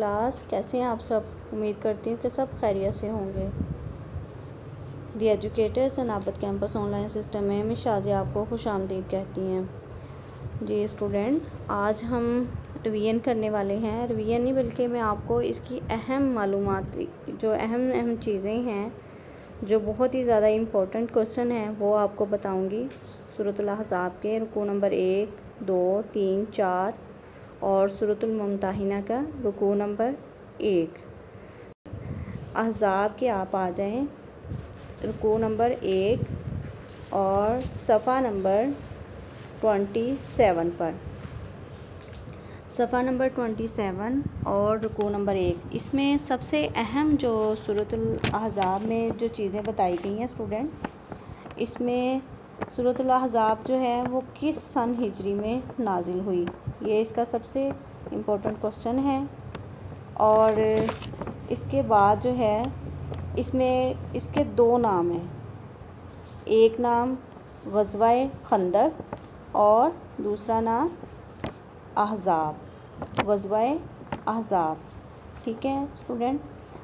Class, कैसे हैं आप सब। उम्मीद करती हूँ कि सब खैरियत से होंगे। दी एजुकेटर्स अनाबत कैंपस ऑनलाइन सिस्टम में मिस शाज़िया आपको खुशामदीद कहती हैं। जी स्टूडेंट, आज हम रिवीजन करने वाले हैं। रिवीजन नहीं बल्कि मैं आपको इसकी अहम मालूमात, जो अहम चीज़ें हैं, जो बहुत ही ज़्यादा इम्पोर्टेंट क्वेश्चन हैं, वो आपको बताऊँगी। सूरतुल अहज़ाब के रुकू नंबर 1, 2, 3, 4 और सूरतुल मुम्तहिना का रुकू नंबर 1। अहज़ाब के आप आ जाएं रुकू नंबर 1 और सफ़ा नंबर 27 पर। सफ़ा नंबर 27 और रुकू नंबर 1। इसमें सबसे अहम जो सूरतुल अहज़ाब में जो चीज़ें बताई गई हैं स्टूडेंट, इसमें सूरतुल अहज़ाब जो है वो किस सन हिजरी में नाजिल हुई, ये इसका सबसे इम्पोर्टेंट क्वेश्चन है। और इसके बाद जो है इसमें इसके 2 नाम हैं। एक नाम ग़ज़वा-ए खंदक और दूसरा नाम अहज़ाब, ग़ज़वा-ए अहज़ाब। ठीक है स्टूडेंट।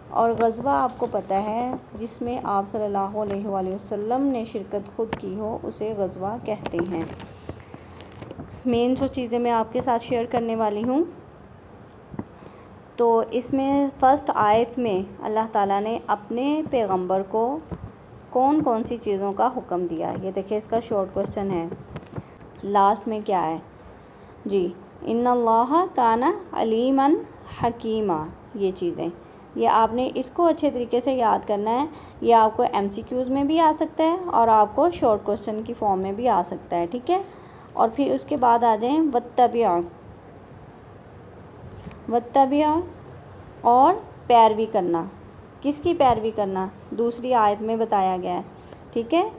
और ग़ज़वा आपको पता है जिसमें आप सल्लल्लाहु अलैहि वसल्लम ने शिरकत खुद की हो, उसे ग़ज़वा कहते हैं। मेन जो चीज़ें मैं आपके साथ शेयर करने वाली हूँ, तो इसमें फ़र्स्ट आयत में अल्लाह ताला ने अपने पैगंबर को कौन कौन सी चीज़ों का हुक्म दिया। ये देखिए, इसका शॉर्ट क्वेश्चन है। लास्ट में क्या है जी, इन्नल्लाह काना अलीमन हकीमा। ये चीज़ें, ये आपने इसको अच्छे तरीके से याद करना है। ये आपको MCQs में भी आ सकता है और आपको शॉर्ट क्वेश्चन की फॉर्म में भी आ सकता है। ठीक है। और फिर उसके बाद आ जाएं वत्तबिया और पैरवी करना। किसकी पैरवी करना, दूसरी आयत में बताया गया है। ठीक है।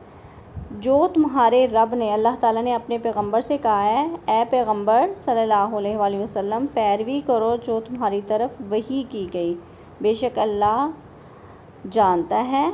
जो तुम्हारे रब ने, अल्लाह ताला ने अपने पैगंबर से कहा है, ए पैगंबर सल्लल्लाहु अलैहि वसल्लम, पैरवी करो जो तुम्हारी तरफ वही की गई, बेशक अल्लाह जानता है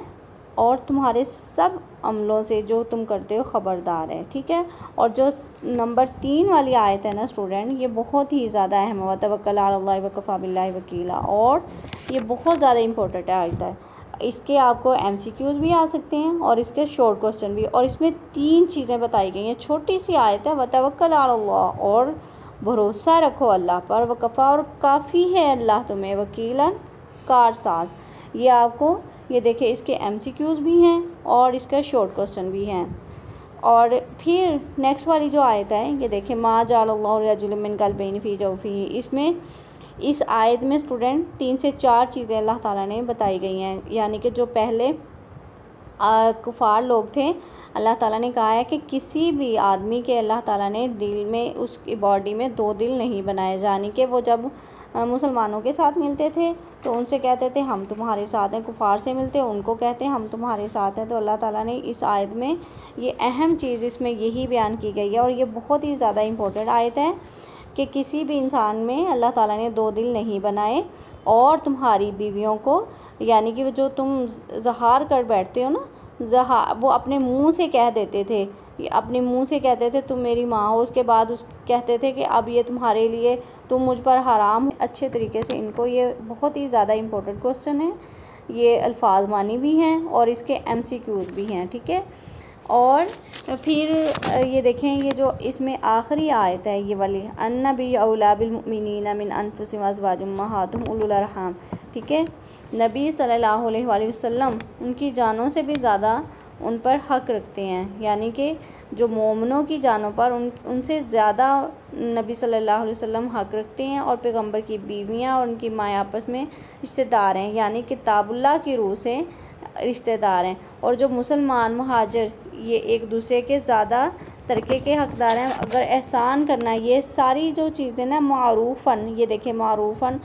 और तुम्हारे सब अमलों से जो तुम करते हो ख़बरदार है। ठीक है। और जो नंबर 3 वाली आयत है ना स्टूडेंट, ये बहुत ही ज़्यादा अहम है। वतवक्कल अलाल्लाहि वकफ़ा बिल्लाहि वकीला, और ये बहुत ज़्यादा इम्पोर्टेंट आयत है। इसके आपको MCQs भी आ सकते हैं और इसके शॉर्ट क्वेश्चन भी। और इसमें 3 चीज़ें बताई गई हैं। छोटी सी आयत है, वतवक्कल अलाल्लाह, और भरोसा रखो अल्लाह पर, वकफ़ा, और काफ़ी है अल्लाह तुम्हें, वकीलन, कारसाज। ये आपको, ये देखिए, इसके MCQs भी हैं और इसका शॉर्ट क्वेश्चन भी हैं। और फिर नेक्स्ट वाली जो आयत है, ये देखिए, मा जअलल्लाहु लिरजुलिन मिन क़ल्बैनि फ़ी जौफ़िही। इसमें इस आयत में स्टूडेंट 3 से 4 चीज़ें अल्लाह ताला ने बताई गई हैं। यानी कि जो पहले कुफ़ार लोग थे, अल्लाह ताला ने कहा है कि किसी भी आदमी के अल्लाह ताला ने दिल में, उसकी बॉडी में 2 दिल नहीं बनाए। यानी कि वो जब मुसलमानों के साथ मिलते थे तो उनसे कहते थे हम तुम्हारे साथ हैं, कुफ़ार से मिलते उनको कहते हैं हम तुम्हारे साथ हैं। तो अल्लाह ताला ने इस आयत में ये अहम चीज़ इसमें यही बयान की गई है। और ये बहुत ही ज़्यादा इम्पोर्टेंट आयत है कि किसी भी इंसान में अल्लाह ताला ने 2 दिल नहीं बनाए। और तुम्हारी बीवियों को, यानी कि जो तुम ज़हार कर बैठते हो ना, ज़हार, वो अपने मुंह से कह देते थे, अपने मुंह से कहते थे तुम मेरी माँ हो। उसके बाद उस कहते थे कि अब ये तुम्हारे लिए, तुम मुझ पर हराम। अच्छे तरीके से इनको, ये बहुत ही ज़्यादा इम्पोर्टेंट क्वेश्चन है। ये अल्फाज मानी भी हैं और इसके MCQs भी हैं। ठीक है। और फिर ये देखें, ये जो इसमें आखिरी आयत है, ये वाली, अन्नबी औला बिल मुमिनीना मिन अनफुसिहिम व अज़वाजुहुम उम्महातुहुम उलुल अरहाम। ठीक है। नबी सल्लल्लाहु अलैहि वसल्लम उनकी जानों से भी ज़्यादा उन पर हक़ रखते हैं। यानी कि जो मोमिनों की जानों पर उनसे ज़्यादा नबी सल्लल्लाहु अलैहि वसल्लम हक़ रखते हैं। और पैगंबर की बीवियां और उनकी माएँ आपस में रिश्तेदार हैं, यानी किताबुल्लाह की रूह से रिश्तेदार हैं। और जो मुसलमान मुहाजिर, ये एक दूसरे के ज़्यादा तरके के हक़दार हैं। अगर एहसान करना, ये सारी जो चीज़ें ना मारूफ़न, ये देखिए मारूफ़न,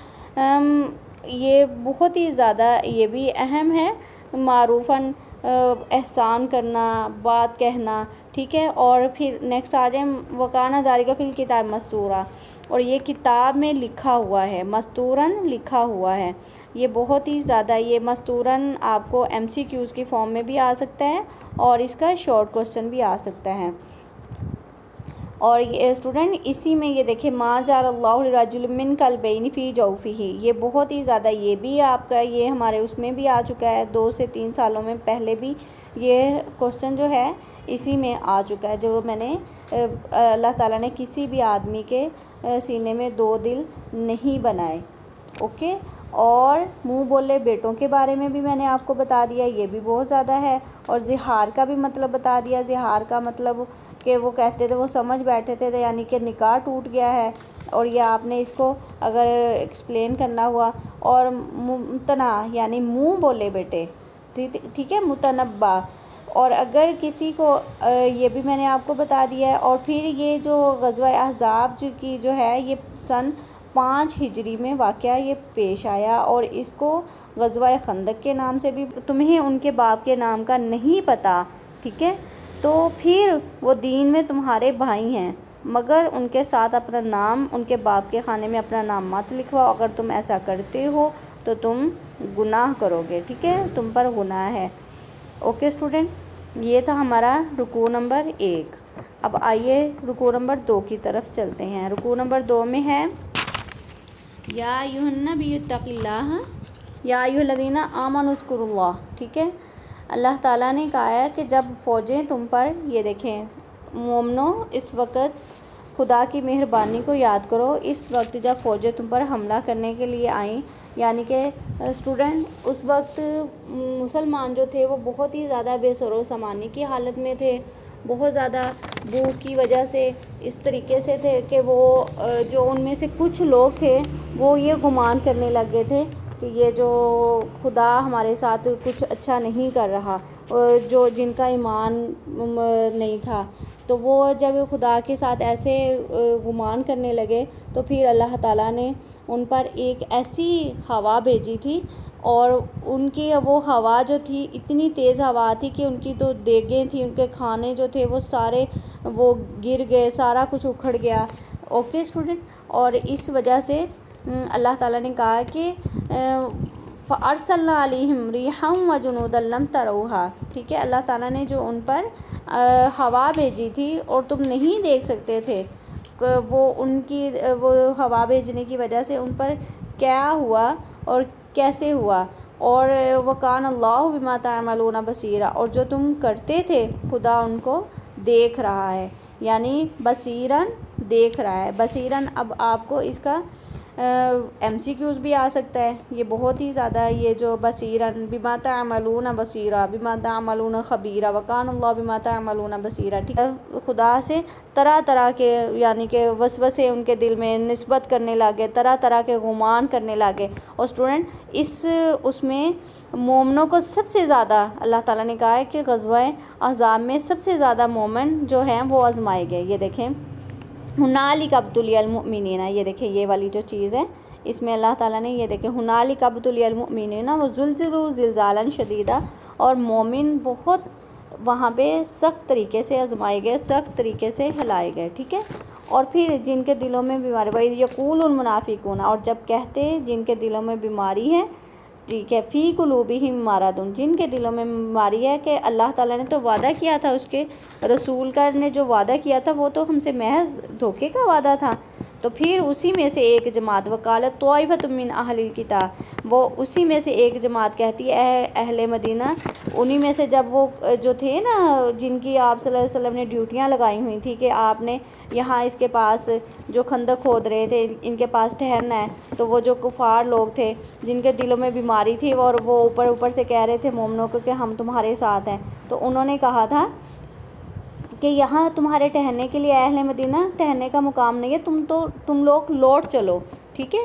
ये बहुत ही ज़्यादा, ये भी अहम है। मारूफ़न, एहसान करना, बात कहना। ठीक है। और फिर नेक्स्ट आ जाए, वकाना ज़ालिका फ़िल किताब मस्तूरा, और ये किताब में लिखा हुआ है, मस्तूरन लिखा हुआ है। ये बहुत ही ज़्यादा, ये मस्तूरन आपको MCQs की फॉर्म में भी आ सकता है और इसका शॉर्ट क्वेश्चन भी आ सकता है। और ये स्टूडेंट इसी में ये देखिए मा जअलल्लाहु लिरजुलिन मिन क़ल्बैनि फ़ी जौफ़िही, ये बहुत ही ज़्यादा, ये भी आपका ये हमारे उसमें भी आ चुका है, 2 से 3 सालों में पहले भी ये क्वेश्चन जो है इसी में आ चुका है, जो मैंने अल्लाह ताला ने किसी भी आदमी के सीने में 2 दिल नहीं बनाए। ओके। और मुँह बोले बेटों के बारे में भी मैंने आपको बता दिया, ये भी बहुत ज़्यादा है। और ज़िहार का भी मतलब बता दिया, ज़िहार का मतलब कि वो कहते थे, वो समझ बैठे थे, यानी कि निकाह टूट गया है। और ये आपने इसको अगर एक्सप्लेन करना हुआ। और मुतना यानी मुँह बोले बेटे, ठीक है, मुतनब्बा। और अगर किसी को ये भी मैंने आपको बता दिया है। और फिर ये जो ग़ज़वा अहज़ाब की जो है ये सन 5 हिजरी में वाक़या ये पेश आया, और इसको ग़ज़वा खंदक के नाम से भी, तुम्हें उनके बाप के नाम का नहीं पता, ठीक है, तो फिर वो दीन में तुम्हारे भाई हैं, मगर उनके साथ अपना नाम, उनके बाप के खाने में अपना नाम मत लिखवाओ। अगर तुम ऐसा करते हो तो तुम गुनाह करोगे, ठीक है, तुम पर गुनाह है। ओके स्टूडेंट, ये था हमारा रुकू नंबर 1। अब आइए रुकू नंबर 2 की तरफ चलते हैं। रुकू नंबर 2 में है या अय्युहन्नबियुत्तक़िल्लाह या अय्युहल्लज़ीना आमनु उज़्कुरुल्लाह, ठीक है। अल्लाह ताला ने कहा है कि जब फ़ौजें तुम पर, ये देखें मोमनो, इस वक्त खुदा की मेहरबानी को याद करो, इस वक्त जब फ़ौजें तुम पर हमला करने के लिए आईं, यानी कि स्टूडेंट उस वक्त मुसलमान जो थे वो बहुत ही ज़्यादा बेसरो सामानी की हालत में थे, बहुत ज़्यादा भूख की वजह से इस तरीके से थे कि वो जो उनमें से कुछ लोग थे वो ये गुमान करने लग गए थे कि ये जो खुदा हमारे साथ कुछ अच्छा नहीं कर रहा, जो जिनका ईमान नहीं था, तो वो जब खुदा के साथ ऐसे गुमान करने लगे तो फिर अल्लाह ताला ने उन पर एक ऐसी हवा भेजी थी, और उनकी वो हवा जो थी इतनी तेज़ हवा थी कि उनकी तो देगें थी, उनके खाने जो थे वो सारे वो गिर गए, सारा कुछ उखड़ गया। ओके स्टूडेंट, और इस वजह से अल्लाह ताला ने कहा कि फ़अरसलना अलैहिम रिहम व जुनूदन लम तरौहा, ठीक है, अल्लाह ताला ने जो उन पर हवा भेजी थी और तुम नहीं देख सकते थे, वो उनकी वो हवा भेजने की वजह से उन पर क्या हुआ और कैसे हुआ। और वकान अल्लाहु बिमा तामलूना बसीरा, और जो तुम करते थे खुदा उनको देख रहा है, यानी बसीरन देख रहा है। बसीरन अब आपको इसका MCQs भी आ सकता है, ये बहुत ही ज़्यादा, ये जो बसीरन बिमा तामलूना बसीरा बिमा तामलूना खबीरा वकान अल्लाह बिमा तामलूना बसीरा, ठीक है। खुदा से तरह तरह के यानी कि वसवसे उनके दिल में निस्बत करने लगे, तरह तरह के गुमान करने लगे। और स्टूडेंट इस उसमें मोमनों को सबसे ज़्यादा अल्लाह ताला ने कहा है कि ग़ज़वा अहज़ाब में सबसे ज़्यादा मोमन जो हैं वो आजमाए गए। ये देखें हुनालिक अब्तुलियल मुमिनीना, ये देखें ये वाली जो चीज़ है इसमें अल्लाह ताला ने, ये देखें हुनालिक अब्तुलियल मुमिनीना व ज़ुल्ज़िलू ज़िल्ज़ालन शदीदा, और मोमिन बहुत वहाँ पे सख्त तरीके से आजमाए गए, सख्त तरीके से हिलाए गए, ठीक है। और फिर जिनके दिलों में बीमारी, वही यक़ूलुल मुनाफ़िक़ून, और जब कहते जिनके दिलों में बीमारी है, ठीक है, फ़ी कुलूबिहिम मरदुन, जिनके दिलों में बीमारी है, कि अल्लाह ताला ने तो वादा किया था, उसके रसूल का ने जो वादा किया था वो तो हमसे महज धोखे का वादा था। तो फिर उसी में से एक जमात वकालत तोइफ़तुम मिन अहलिल किताब, वो उसी में से एक जमात कहती है अहले मदीना, उन्हीं में से जब वो जो थे ना जिनकी आप सल्लल्लाहु अलैहि वसल्लम ने ड्यूटियाँ लगाई हुई थी कि आपने यहाँ इसके पास जो खंदक खोद रहे थे इनके पास ठहरना है, तो वो जो कुफार लोग थे जिनके दिलों में बीमारी थी और वो ऊपर ऊपर से कह रहे थे मोमनों को कि हम तुम्हारे साथ हैं, तो उन्होंने कहा था कि यहाँ तुम्हारे ठहरने के लिए अहले मदीना ठहरने का मुकाम नहीं है, तुम लोग लौट चलो, ठीक है।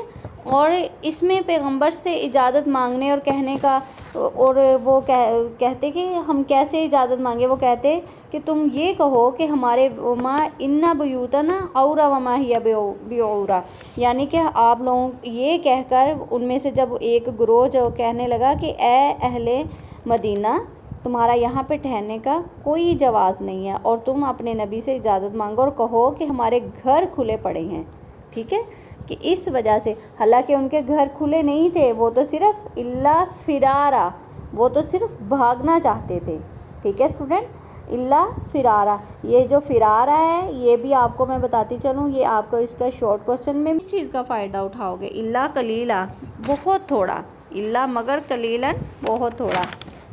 और इसमें पैगंबर से इजाज़त मांगने और कहने का, और वो कहते कि हम कैसे इजाज़त मांगे, वो कहते कि तुम ये कहो कि हमारे माँ इन्ना बयूतना औरा वमा हिया बेऔरा, यानी कि आप लोग ये कहकर, उनमें से जब एक ग्रोह जो कहने लगा कि ए अहले मदीना तुम्हारा यहाँ पे ठहरने का कोई जवाज़ नहीं है, और तुम अपने नबी से इजाज़त मांगो और कहो कि हमारे घर खुले पड़े हैं, ठीक है, कि इस वजह से, हालांकि उनके घर खुले नहीं थे, वो तो सिर्फ इल्ला फिरारा, वो तो सिर्फ भागना चाहते थे, ठीक है स्टूडेंट। इल्ला फिरारा। ये जो फिरारा है ये भी आपको मैं बताती चलूँ, ये आपको इसका शॉर्ट क्वेश्चन में इस चीज़ का फ़ायदा उठाओगे। इल्ला कलीला, बहुत थोड़ा, इल्ला मगर कलीलन, बहुत थोड़ा।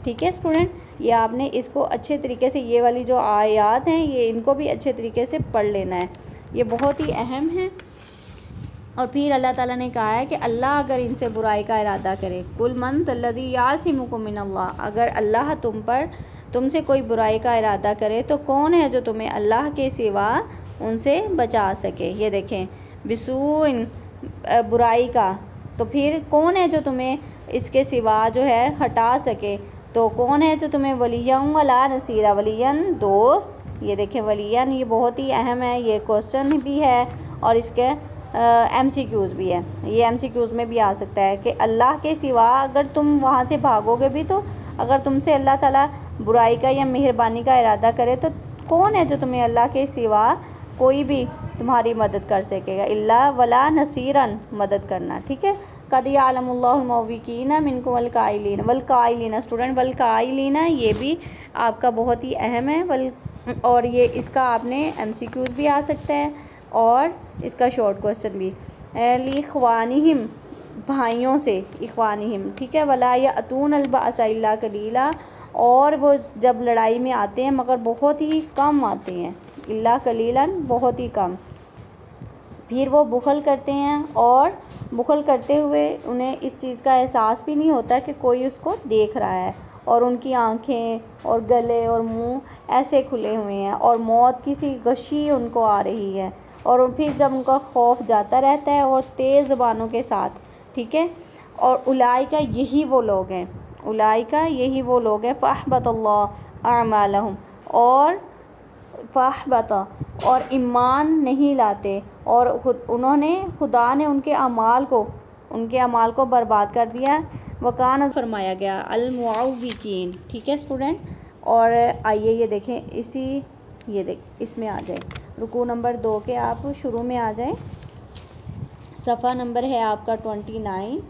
ठीक है स्टूडेंट, ये आपने इसको अच्छे तरीके से, ये वाली जो आयात हैं ये इनको भी अच्छे तरीके से पढ़ लेना है, ये बहुत ही अहम है। और फिर अल्लाह ताला ने कहा है कि अल्लाह अगर इनसे बुराई का इरादा करे, कुल मन तल्लदी यासिमुकुम मिनल्लाह, अगर अल्लाह तुमसे कोई बुराई का इरादा करे तो कौन है जो तुम्हें अल्लाह के सिवा उनसे बचा सके। ये देखें, बिसूइन बुराई का, तो फिर कौन है जो तुम्हें इसके सिवा जो है हटा सके, तो कौन है जो तुम्हें वलियन वला नसीरा, वलियन दोस्त। ये देखें वलियन, ये बहुत ही अहम है, ये क्वेश्चन भी है और इसके MCQs भी है, ये MCQs में भी आ सकता है कि अल्लाह के सिवा अगर तुम वहाँ से भागोगे भी, तो अगर तुमसे अल्लाह ताला बुराई का या मेहरबानी का इरादा करे तो कौन है जो तुम्हें अल्लाह के सिवा कोई भी तुम्हारी मदद कर सकेगा। इल्ला वला नसीरन, मदद करना। ठीक है, कद यालमुल्लाहुल मुवक्किलीन मिनकुम वल काइलीन, वल काइलीन स्टूडेंट, वल काइलीन ये भी आपका बहुत ही अहम है। और ये इसका आपने MCQs भी आ सकता है और इसका शॉर्ट क्वेश्चन भी। लिख्वानिहिम, भाइयों से, इख्वानिहिम। ठीक है, वला यअतून अलबअसा इल्ला कलीला, और वो जब लड़ाई में आते हैं मगर बहुत ही कम आते हैं, इल्ला कलीलन, बहुत ही कम। फिर वो बुखल करते हैं और बुखल करते हुए उन्हें इस चीज़ का एहसास भी नहीं होता कि कोई उसको देख रहा है, और उनकी आँखें और गले और मुंह ऐसे खुले हुए हैं और मौत की सी गशी उनको आ रही है। और फिर जब उनका खौफ जाता रहता है और तेज़ ज़बानों के साथ। ठीक है, और उलाइका यही वो लोग हैं, उलाइका यही वो लोग हैं, फ़अहबतल्लाहु अअमालहुम, और फ़अहबता, और ईमान नहीं लाते, और उन्होंने, खुदा ने उनके अमाल को बर्बाद कर दिया। वकान फरमाया गया अल-मुअव्विकीन। ठीक है स्टूडेंट, और आइए ये देखें, इसमें आ जाए, रुकू नंबर 2 के आप शुरू में आ जाएं। सफ़ा नंबर है आपका 29,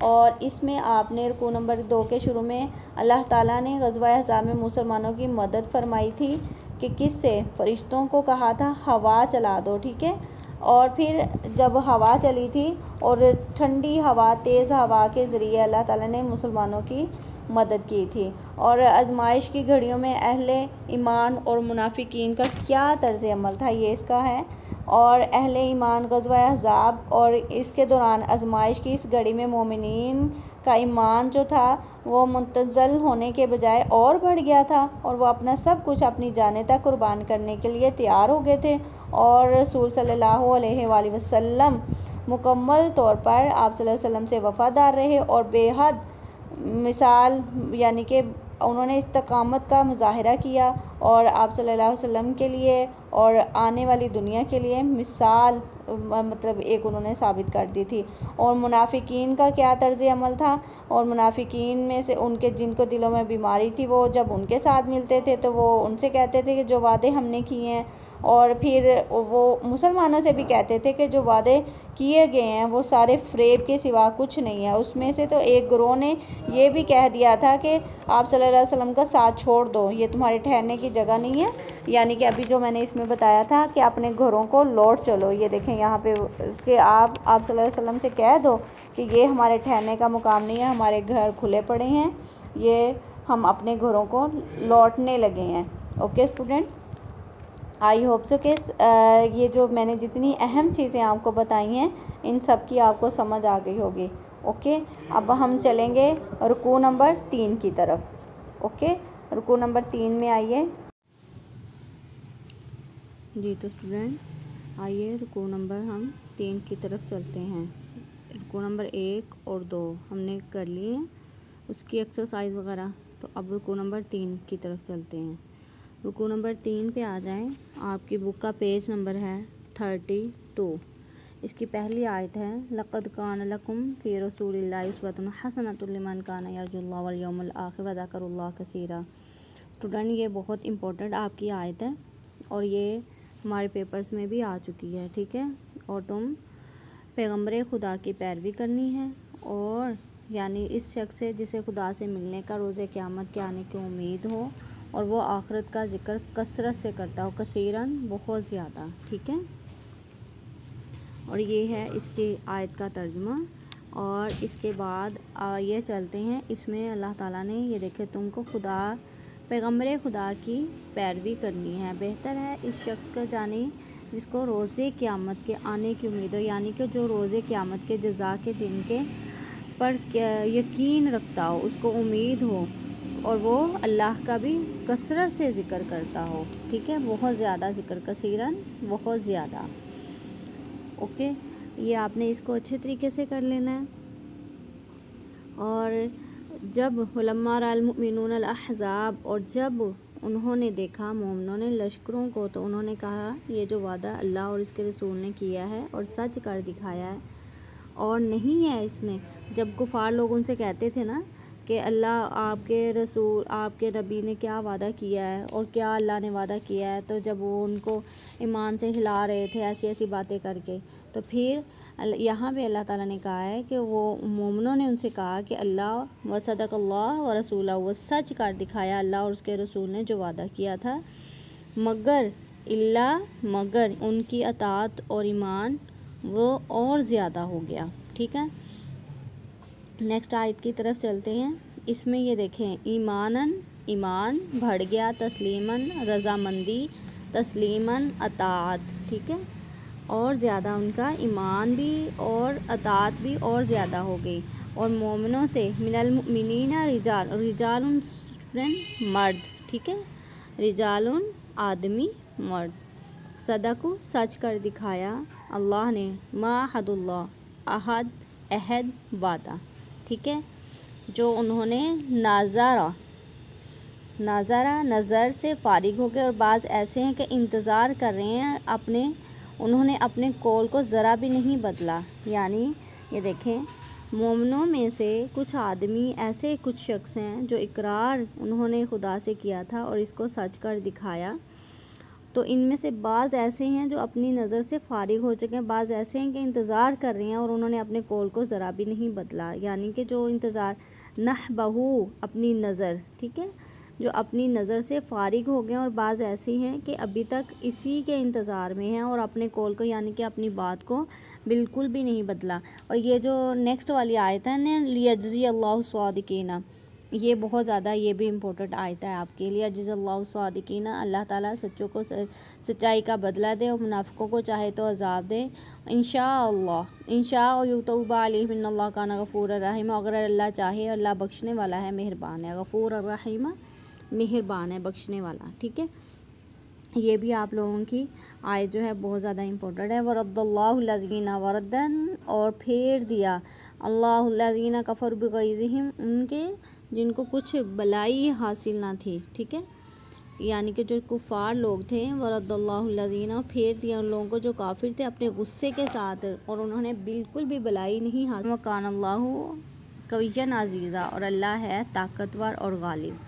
और इसमें आपने रुकू नंबर 2 के शुरू में अल्लाह ताला ने ग़ज़वा अहज़ाब में मुसलमानों की मदद फरमाई थी कि किससे, फ़रिश्तों को कहा था हवा चला दो। ठीक है, और फिर जब हवा चली थी और ठंडी हवा, तेज़ हवा के ज़रिए अल्लाह ताला ने मुसलमानों की मदद की थी। और आजमाइश की घड़ियों में अहले ईमान और मुनाफिकीन का क्या तर्ज़ अमल था, ये इसका है। और अहले ईमान ग़ज़वा अहज़ाब और इसके दौरान आजमाइश की इस घड़ी में मोमिनीन का ईमान जो था वो मुतज़ल होने के बजाय और बढ़ गया था, और वो अपना सब कुछ अपनी जाने तक कुर्बान करने के लिए तैयार हो गए थे। और रसूल सल्लल्लाहु अलैहि वसल्लम मुकम्मल तौर पर आप सल्लल्लाहु अलैहि वसल्लम से वफ़ादार रहे और बेहद मिसाल, यानी कि उन्होंने इस्तकामत का मुज़ाहिरा किया और आप सल्लल्लाहु अलैहि वसल्लम के लिए और आने वाली दुनिया के लिए मिसाल, मतलब एक उन्होंने साबित कर दी थी। और मुनाफिकीन का क्या तर्ज़ अमल था, और मुनाफिकीन में से उनके जिनको दिलों में बीमारी थी, वो जब उनके साथ मिलते थे तो वो उनसे कहते थे कि जो वादे हमने किए हैं, और फिर वो मुसलमानों से भी कहते थे कि जो वादे किए गए हैं वो सारे फ़रेब के सिवा कुछ नहीं है। उसमें से तो एक ग्रोह ने ये भी कह दिया था कि आप सल्लल्लाहु अलैहि वसल्लम का साथ छोड़ दो, ये तुम्हारे ठहरने की जगह नहीं है। यानी कि अभी जो मैंने इसमें बताया था कि अपने घरों को लौट चलो, ये देखें यहाँ पे कि आप सल्लल्लाहु अलैहि वसल्लम से कह दो कि ये हमारे ठहरने का मुकाम नहीं है, हमारे घर खुले पड़े हैं, ये हम अपने घरों को लौटने लगे हैं। Okay student, I hope so कि ये जो मैंने जितनी अहम चीज़ें आपको बताई हैं इन सब की आपको समझ आ गई होगी। ओके, अब हम चलेंगे रुकू नंबर 3 की तरफ। ओके, रुकू नंबर 3 में आइए जी। तो स्टूडेंट आइए रुकू नंबर हम 3 की तरफ चलते हैं। रुकू नंबर 1 और 2 हमने कर लिए हैं उसकी एक्सरसाइज वगैरह, तो अब रुकू नंबर 3 की तरफ चलते हैं। रुकू नंबर 3 पे आ जाएं। आपकी बुक का पेज नंबर है 32। इसकी पहली आयत है लक़द कान लकुम फ़ी रसूलिल्लाहि उस्वतुन हसनतुन लिमन कान यरजुल्लाह वल यौमल आखिर व ज़करुल्लाह कसीरा। स्टूडेंट, ये बहुत इंपॉर्टेंट आपकी आयत है और ये हमारे पेपर्स में भी आ चुकी है। ठीक है, और तुम पैगम्बर खुदा की पैरवी करनी है, और यानी इस शख्स से जिसे खुदा से मिलने का रोज़े क़यामत के आने की उम्मीद हो, और वो आखिरत का ज़िक्र कसरत से करता हो, कसीरन बहुत ज़्यादा। ठीक है, और ये है इसकी आयत का तर्जुमा। और इसके बाद ये चलते हैं, इसमें अल्लाह ताला ने ये देखे तुमको पैगम्बर खुदा की पैरवी करनी है, बेहतर है इस शख्स का जाने जिसको रोज़े क़यामत के आने की उम्मीद हो, यानी कि जो रोज़े क़यामत के जज़ा के दिन के पर यकीन रखता हो, उसको उम्मीद हो, और वो अल्लाह का भी कसरत से ज़िक्र करता हो। ठीक है, बहुत ज़्यादा ज़िक्र, कसीरन बहुत ज़्यादा। ओके, ये आपने इसको अच्छे तरीके से कर लेना है। और जब वलम्मा रअल मुमिनून अल अहज़ाब, और जब उन्होंने देखा मोमिनों ने लश्करों को, तो उन्होंने कहा ये जो वादा अल्लाह और इसके रसूल ने किया है और सच कर दिखाया है और नहीं है इसने। जब कुफार लोग उनसे कहते थे ना कि अल्लाह आपके रसूल आपके नबी ने क्या वादा किया है और क्या अल्लाह ने वादा किया है, तो जब वो उनको ईमान से हिला रहे थे ऐसी ऐसी बातें करके, तो फिर यहाँ पे अल्लाह ताला ने कहा है कि वो मोमिनों ने उनसे कहा कि अल्लाह व सदक़ल्लाह व रसूला, वो सच कर दिखाया अल्लाह और उसके रसूल ने जो वादा किया था, मगर उनकी अतात और ईमान वो और ज़्यादा हो गया। ठीक है, नेक्स्ट आयत की तरफ चलते हैं। इसमें ये देखें, ईमान बढ़ गया, तस्लीमन रज़ामंदी, तस्लीमन अतात। ठीक है, और ज़्यादा उनका ईमान भी और अतात भी और ज़्यादा हो गई। और मोमिनों से मिनल मुमिनीना रिजालुन मर्द। ठीक है, रिजालुन आदमी, मर्द, सदकु सच कर दिखाया अल्लाह ने, माहदुल्लाह अहद वादा। ठीक है, जो उन्होंने नज़र से फारिग हो गए, और बाज़ ऐसे हैं कि इंतज़ार कर रहे हैं उन्होंने अपने कौल को ज़रा भी नहीं बदला। यानी ये देखें, मोमिनों में से कुछ आदमी ऐसे कुछ शख्स हैं जो इकरार उन्होंने खुदा से किया था और इसको सच कर दिखाया। तो इनमें से बाज़ ऐसे हैं जो अपनी नज़र से फारिग हो चुके हैं, बाज़ ऐसे हैं कि इंतज़ार कर रहे हैं और उन्होंने अपने कौल को ज़रा भी नहीं बदला। यानी कि जो इंतज़ार नहबहू अपनी नज़र, ठीक है, जो अपनी नज़र से फारिग हो गए, और बाज़ ऐसी हैं कि अभी तक इसी के इंतज़ार में हैं और अपने कौल को यानी कि अपनी बात को बिल्कुल भी नहीं बदला। और ये जो नेक्स्ट वाली आयत है ना, लियजज़ी अल्लाहु स्वादिकीना, ये बहुत ज़्यादा, ये भी इम्पोर्टेंट आयत है आपके लिए। लियजज़ी अल्लाहु स्वादिकीना, अल्लाह ताला सच्चों को सच्चाई का बदला दे और मुनाफिकों को चाहे तो अज़ाब दे। इंशा युतौबा अलैहिम इन्नल्लाह काना गफूर रहीम, अगर अल्लाह चाहे, अल्लाह बख्शने वाला है, मेहरबान है, गफूर रहीम, मेहरबान है, बख्शने वाला। ठीक है, ये भी आप लोगों की आयत जो है बहुत ज़्यादा इम्पोर्टेंट है। वरद्दल्लाहु लज़ीना वरदन, और फेर दिया अल्लाहु लज़ीना कफ़र बिग़ैज़िहिम, उनके जिनको कुछ भलाई हासिल ना थी। ठीक है, यानी कि जो कुफ़ार लोग थे, वरद्दल्लाहु लज़ीना, फेर दिया उन लोगों को जो काफिर थे अपने गुस्से के साथ, और उन्होंने बिल्कुल भी भलाई नहीं हासिल। वकानल्लाहु कविय्यन अज़ीज़ा, और अल्लाह है ताकतवर और गालिब।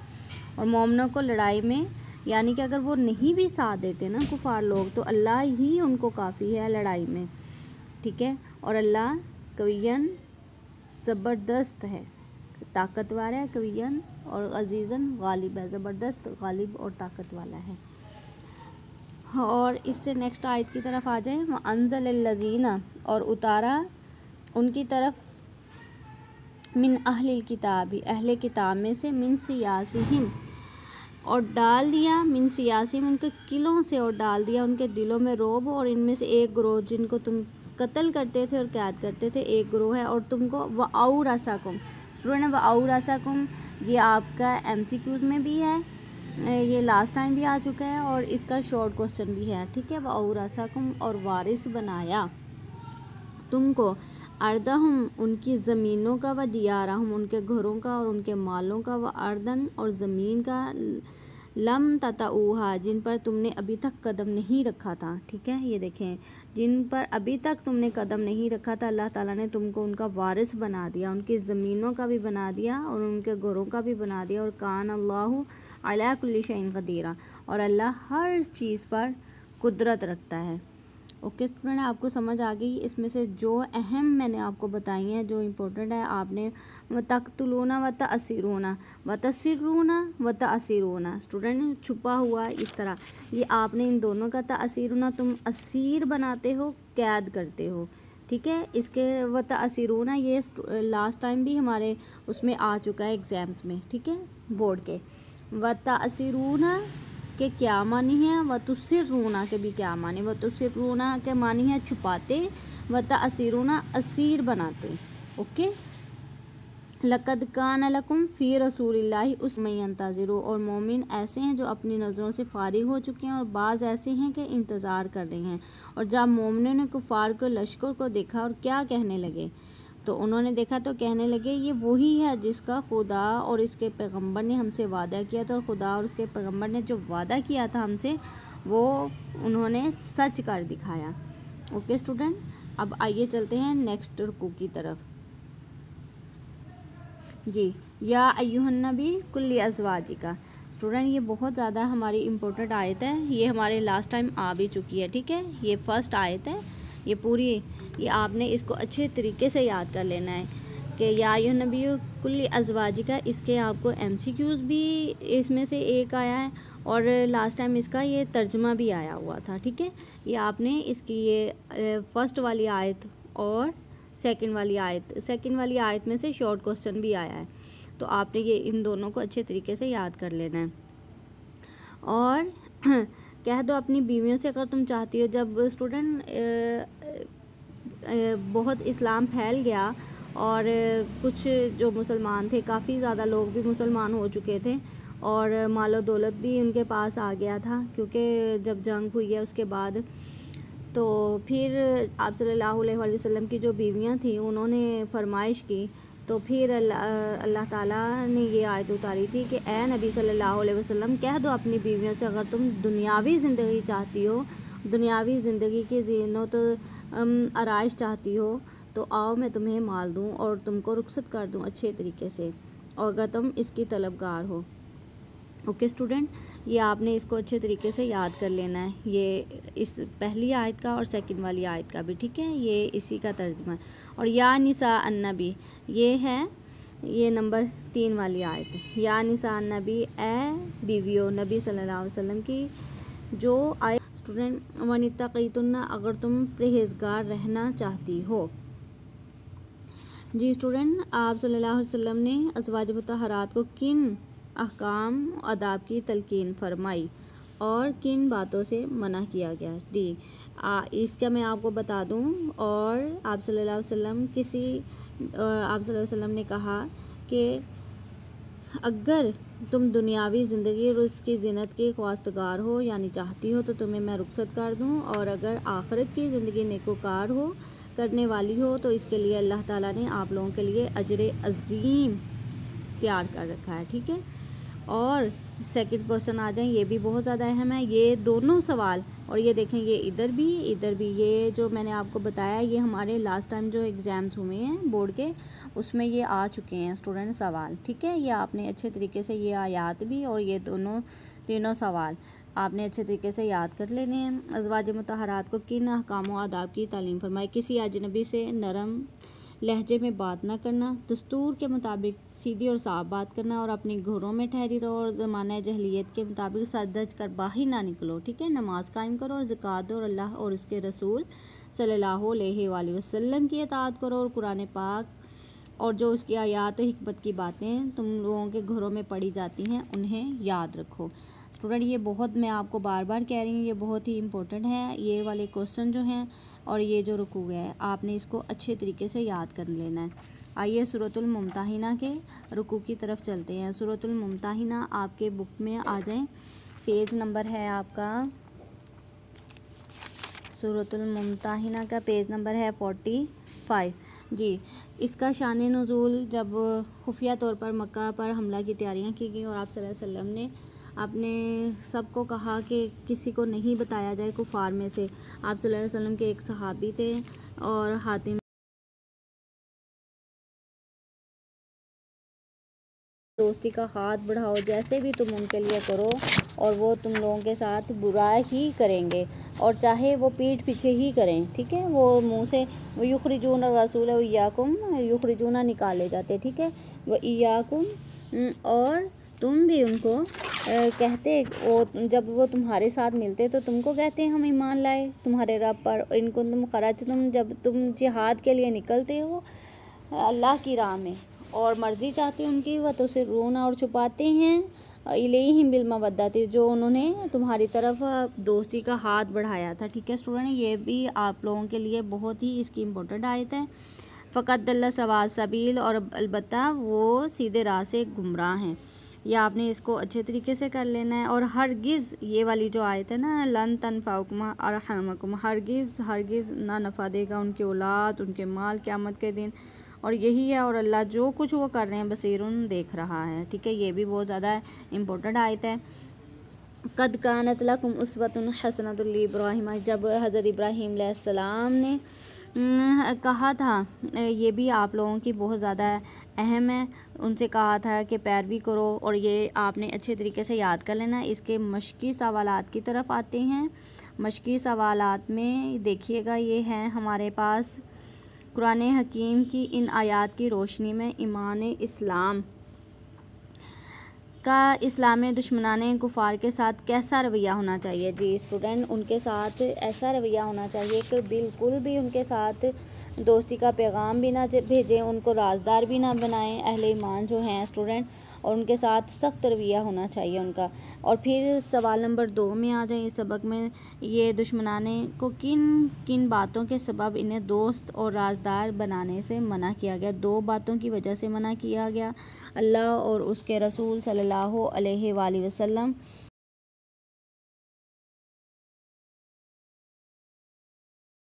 और मोमिनों को लड़ाई में, यानी कि अगर वो नहीं भी साथ देते ना कुफार लोग, तो अल्लाह ही उनको काफ़ी है लड़ाई में। ठीक है, और अल्लाह कवियन ज़बरदस्त है, ताकतवर है, कवियन, और अजीज़न गालिब है, ज़बरदस्त, गालिब और ताकत वाला है। और इससे नेक्स्ट आयत की तरफ आ जाएँ। वह अनज़लल्लज़ीना, और उतारा उनकी तरफ, मिन अहलिल किताबी, अहले किताब में से, मिन सियासिहिम, और डाल दिया, मिन सियासिहिम, उनके किलों से, और डाल दिया उनके दिलों में रोब। और इनमें से एक ग्रोह जिनको तुम कत्ल करते थे और कैद करते थे, एक ग्रोह है, और तुमको व औरसाकुम, स्टूडेंट, व औरसाकुम, ये आपका MCQs में भी है, ये लास्ट टाइम भी आ चुका है, और इसका शॉर्ट क्वेश्चन भी है। ठीक है, व औरसाकुम, और वारिस बनाया तुमको, अर्दहम, उनकी ज़मीनों का, व दियारहम, उनके घरों का और उनके मालों का, व अर्दन, और ज़मीन का, लम तताऊहा, जिन पर तुमने अभी तक कदम नहीं रखा था। ठीक है, ये देखें, जिन पर अभी तक तुमने कदम नहीं रखा था, अल्लाह ताला ने तुमको उनका वारिस बना दिया, उनकी ज़मीनों का भी बना दिया और उनके घरों का भी बना दिया। और कान अल्लाहु अला कुल्ली शैइन क़दीरा, और अल्लाह हर चीज़ पर कुदरत रखता है। ओके स्टूडेंट, आपको समझ आ गई। इसमें से जो अहम मैंने आपको बताई हैं, जो इम्पोर्टेंट है, आपने तक़तुलूना व तअसिरूना व तसिरूना व तअसिरूना, स्टूडेंट छुपा हुआ इस तरह, ये आपने इन दोनों का तअसिरूना, तुम असीर बनाते हो, कैद करते हो, ठीक है। इसके व तअसिरूना ये लास्ट टाइम भी हमारे उसमें आ चुका है एग्ज़ाम्स में, ठीक है, बोर्ड के। व तअसिरूना के क्या मानी है, व तुसिरूना के भी क्या मानी। व तुसिरूना के मानी है छुपाते, व तअसिरूना असीर बनाते। ओके। लक़द कान लकुम फ़ी रसूलिल्लाहि उसवतुन यंतज़िरू, और मोमिन ऐसे हैं जो अपनी नज़रों से फारिग हो चुके हैं और बाज़ ऐसे हैं कि इंतज़ार कर रहे हैं। और जब मोमिनों ने कुफ़ार को, लश्कर को देखा और क्या कहने लगे, तो उन्होंने देखा तो कहने लगे ये वही है जिसका खुदा और इसके पैगंबर ने हमसे वादा किया था, और खुदा और उसके पैगंबर ने जो वादा किया था हमसे वो उन्होंने सच कर दिखाया। ओके स्टूडेंट, अब आइए चलते हैं नेक्स्ट रुकू की तरफ। जी, या अय्युहन नबी कुल्ली अज़वाजिका, स्टूडेंट ये बहुत ज़्यादा हमारी इम्पोर्टेंट आयत है, ये हमारे लास्ट टाइम आ भी चुकी है, ठीक है। ये फर्स्ट आयत है, ये पूरी, ये आपने इसको अच्छे तरीके से याद कर लेना है कि या अय्युहन नबी कुल्ली अज़वाजिका, इसके आपको एमसीक्यूज़ भी इसमें से एक आया है और लास्ट टाइम इसका ये तर्जमा भी आया हुआ था, ठीक है। ये आपने इसकी ये फर्स्ट वाली आयत और सेकंड वाली आयत में से शॉर्ट क्वेश्चन भी आया है, तो आपने ये इन दोनों को अच्छे तरीके से याद कर लेना है। और कह दो अपनी बीवियों से अगर तुम चाहती हो, जब स्टूडेंट बहुत इस्लाम फैल गया और कुछ जो मुसलमान थे, काफ़ी ज़्यादा लोग भी मुसलमान हो चुके थे और मालो दौलत भी उनके पास आ गया था, क्योंकि जब जंग हुई है उसके बाद, तो फिर आप सल्लल्लाहु अलैहि वसल्लम की जो बीवियां थी उन्होंने फरमाइश की, तो फिर अल्लाह ताला ने ये आयत उतारी थी कि ए नबी सल्लल्लाहु अलैहि वसल्लम, कह दो अपनी बीवियों से अगर तुम दुनियावी ज़िंदगी चाहती हो, दुनियावी ज़िंदगी की ज़ीनत आराइश चाहती हो, तो आओ मैं तुम्हें माल दूँ और तुमको रुखसत कर दूँ अच्छे तरीके से, और अगर तुम इसकी तलबगार हो। ओके स्टूडेंट, ये आपने इसको अच्छे तरीके से याद कर लेना है, ये इस पहली आयत का और सेकंड वाली आयत का भी, ठीक है, ये इसी का तर्जुमा है। और या निसा अन्नबी, ये है ये नंबर 3 वाली आयत है। या निसा अन्नबी, ए बीवियों नबी सल्लल्लाहु अलैहि वसल्लम की, जो आयत स्टूडेंट वनित्तक़ीतुन्ना, अगर तुम परहेज़गार रहना चाहती हो। जी स्टूडेंट, आप सल्लल्लाहु अलैहि वसल्लम ने अज़वाज मुतहरात को किन अहकाम अदाब की तलकीन फरमाई और किन बातों से मना किया गया। डी इसका मैं आपको बता दूं। और आप सल्लल्लाहु अलैहि वसल्लम आप सल्लल्लाहु अलैहि वसल्लम ने कहा कि अगर तुम दुनियावी ज़िंदगी और उसकी ज़ीनत की ख्वास्तगार हो यानी चाहती हो, तो तुम्हें मैं रुखसत कर दूं, और अगर आखिरत की ज़िंदगी नेकोकार हो करने वाली हो, तो इसके लिए अल्लाह ताला ने आप लोगों के लिए अजर अज़ीम तैयार कर रखा है, ठीक है। और सेकंड क्वेश्चन आ जाए, ये भी बहुत ज़्यादा अहम है, ये दोनों सवाल, और ये देखें ये इधर भी ये जो मैंने आपको बताया, ये हमारे लास्ट टाइम जो एग्ज़ाम्स हुए हैं बोर्ड के, उसमें ये आ चुके हैं स्टूडेंट सवाल, ठीक है। ये आपने अच्छे तरीके से ये आयात भी और ये तीनों सवाल आपने अच्छे तरीके से याद कर लेने हैं। अज़वाज मुतहरात को किन अहकाम व आदाब की तालीम फरमाई। किसी अजनबी से नरम लहजे में बात ना करना, दस्तूर के मुताबिक सीधी और साफ बात करना, और अपने घरों में ठहरी रहो, और ज़माना जहलियत के मुताबिक सर दज कर बाहर ना निकलो, ठीक है। नमाज कायम करो और ज़कात दो, और अल्लाह और उसके रसूल सल्लल्लाहु अलैहि वसल्लम की इताअत करो, और कुरान पाक और जो उसकी आयात और हिकमत की बातें तुम लोगों के घरों में पढ़ी जाती हैं उन्हें याद रखो। स्टूडेंट, ये बहुत, मैं आपको बार बार कह रही हूँ, ये बहुत ही इम्पोर्टेंट है, ये वाले क्वेश्चन जो हैं और ये जो रुकू गया है, आपने इसको अच्छे तरीके से याद कर लेना है। आइए सूरतुल मुमताहिना के रुकू की तरफ चलते हैं। सूरतुल मुमताहिना आपके बुक में आ जाएं, पेज नंबर है आपका, सूरतुल मुमताहिना का पेज नंबर है 45। जी, इसका शान नुज़ूल, जब खुफिया तौर पर मक्का पर हमला की तैयारियां की गई और आप सल्लल्लाहु अलैहि वसल्लम ने आपने सबको कहा कि किसी को नहीं बताया जाए कुफार में से। आप सल्लल्लाहु अलैहि वसल्लम के एक सहाबी थे और हातिम दोस्ती का हाथ बढ़ाओ, जैसे भी तुम उनके लिए करो और वो तुम लोगों के साथ बुरा ही करेंगे, और चाहे वो पीठ पीछे ही करें, ठीक है। वो मुंह से वो युखरिजून रसूल व इय्याकुम, युखरिजूना निकाले जाते, ठीक है, वो इय्याकुम, और तुम भी उनको कहते, और जब वो तुम्हारे साथ मिलते तो तुमको कहते हैं हम ईमान लाए तुम्हारे रब पर, इनको तुम खरज, तुम जब तुम जिहाद के लिए निकलते हो अल्लाह की राह में और मर्ज़ी चाहती उनकी, वह तो उसे रोना और छुपाते हैं इलैहिम बिल मवद्दति, जो उन्होंने तुम्हारी तरफ दोस्ती का हाथ बढ़ाया था, ठीक है स्टूडेंट। ये भी आप लोगों के लिए बहुत ही इसकी इम्पोर्टेंट आयत है। फ़कत दल्ला सवाल सबील, और अलबत्ता वो सीधे राह से गुमराह हैं। या आपने इसको अच्छे तरीके से कर लेना है। और हरगिज़, ये वाली जो आयत है ना, लन तनफ़अकुम अरहमकुम, हरगिज़ ना नफ़ा देगा उनकी औलाद, उनके माल क़यामत के दिन, और यही है, और अल्लाह जो कुछ वो कर रहे हैं बसीरुन, देख रहा है, ठीक है। ये भी बहुत ज़्यादा इम्पोर्टेंट आयत है। कद कानत लकुम उस्वतुन हसनतुन लिइब्राहीम, जब हज़रत इब्राहीम अलैहिस्सलाम ने कहा था, ये भी आप लोगों की बहुत ज़्यादा अहम है, उनसे कहा था कि पैरवी करो, और ये आपने अच्छे तरीके से याद कर लेना। इसके मशकी सवालात की तरफ आते हैं। मशकी सवालात में देखिएगा, ये हैं हमारे पास, कुरान हकीम की इन आयात की रोशनी में ईमान इस्लाम का इस्लाम दुश्मनाने कुफ़ार के साथ कैसा रवैया होना चाहिए। जी स्टूडेंट, उनके साथ ऐसा रवैया होना चाहिए कि बिल्कुल भी उनके साथ दोस्ती का पैगाम भी ना भेजें, उनको राजदार भी ना बनाएं, अहले ईमान जो हैं स्टूडेंट, और उनके साथ सख्त रवैया होना चाहिए उनका। और फिर सवाल नंबर 2 में आ जाए इस सबक में, ये दुश्मनाने को किन किन बातों के सबब इन्हें दोस्त और राजदार बनाने से मना किया गया। 2 बातों की वजह से मना किया गया, अल्लाह और उसके रसूल सल्लल्लाहु अलैहि वसल्लम